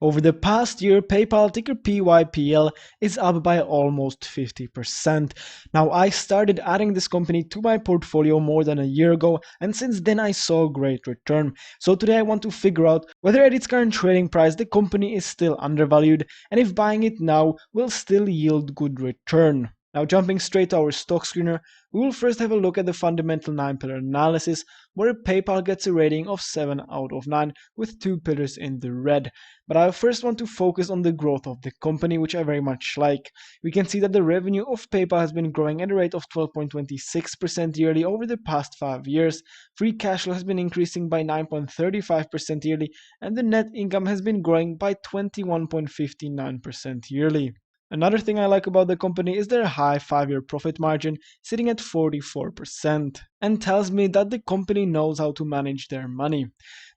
Over the past year, PayPal, ticker PYPL, is up by almost 50%. Now, I started adding this company to my portfolio more than a year ago, and since then I saw a great return. So today I want to figure out whether at its current trading price the company is still undervalued, and if buying it now will still yield good return. Now, jumping straight to our stock screener, we will first have a look at the fundamental 9-pillar analysis, where PayPal gets a rating of 7 out of 9 with 2 pillars in the red. But I first want to focus on the growth of the company, which I very much like. We can see that the revenue of PayPal has been growing at a rate of 12.26% yearly over the past 5 years. Free cash flow has been increasing by 9.35% yearly, and the net income has been growing by 21.59% yearly. Another thing I like about the company is their high 5-year profit margin, sitting at 44%, and tells me that the company knows how to manage their money.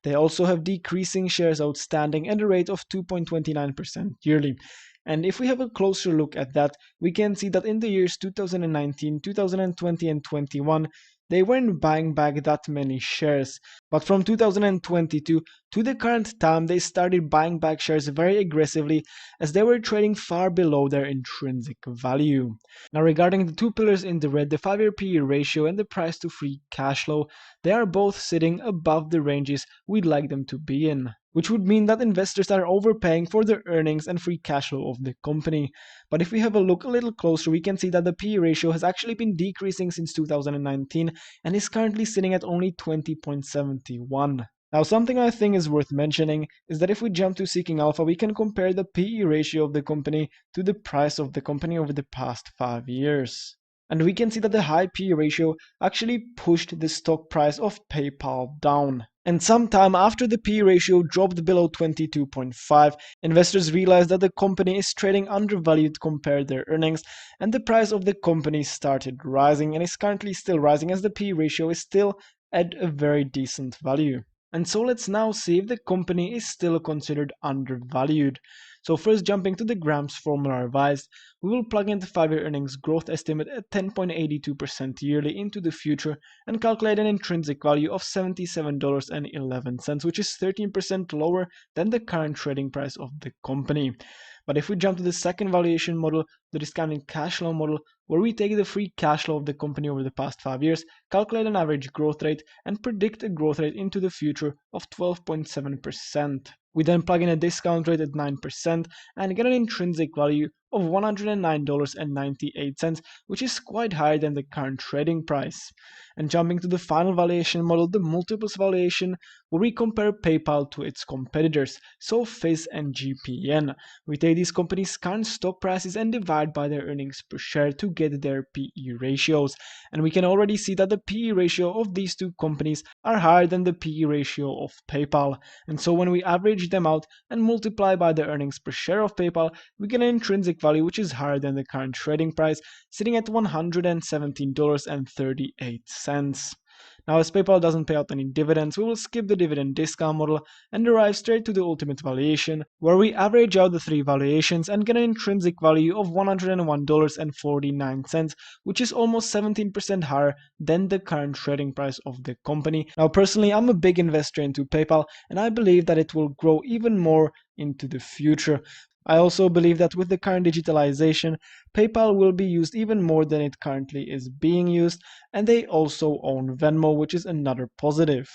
They also have decreasing shares outstanding at a rate of 2.29% yearly. And if we have a closer look at that, we can see that in the years 2019, 2020, and 21, they weren't buying back that many shares. But from 2022 to the current time, they started buying back shares very aggressively as they were trading far below their intrinsic value. Now, regarding the 2 pillars in the red, the 5-year PE ratio and the price to free cash flow, they are both sitting above the ranges we'd like them to be in, which would mean that investors are overpaying for the earnings and free cash flow of the company. But if we have a look a little closer, we can see that the PE ratio has actually been decreasing since 2019 and is currently sitting at only 20.71. Now, something I think is worth mentioning is that if we jump to Seeking Alpha, we can compare the PE ratio of the company to the price of the company over the past 5 years. And we can see that the high PE ratio actually pushed the stock price of PayPal down. And sometime after the PE ratio dropped below 22.5, investors realized that the company is trading undervalued compared to their earnings, and the price of the company started rising and is currently still rising as the PE ratio is still at a very decent value. And so let's now see if the company is still considered undervalued. So first, jumping to the Grams formula revised, we will plug in the 5-year earnings growth estimate at 10.82% yearly into the future and calculate an intrinsic value of $77.11, which is 13% lower than the current trading price of the company. But if we jump to the second valuation model, the discounted cash flow model, where we take the free cash flow of the company over the past 5 years, calculate an average growth rate, and predict a growth rate into the future of 12.7%. We then plug in a discount rate at 9% and get an intrinsic value of $109.98, which is quite higher than the current trading price. And jumping to the final valuation model, the multiples valuation, where we compare PayPal to its competitors, so Fizz and GPN. We take these companies' current stock prices and divide by their earnings per share to get their PE ratios. And we can already see that the PE ratio of these two companies are higher than the PE ratio of PayPal. And so when we average them out and multiply by the earnings per share of PayPal, we get an intrinsic value which is higher than the current trading price, sitting at $117.38. Now, as PayPal doesn't pay out any dividends, we will skip the dividend discount model and arrive straight to the ultimate valuation, where we average out the 3 valuations and get an intrinsic value of $101.49, which is almost 17% higher than the current trading price of the company. Now, personally, I'm a big investor into PayPal, and I believe that it will grow even more into the future. I also believe that with the current digitalization, PayPal will be used even more than it currently is being used, and they also own Venmo, which is another positive.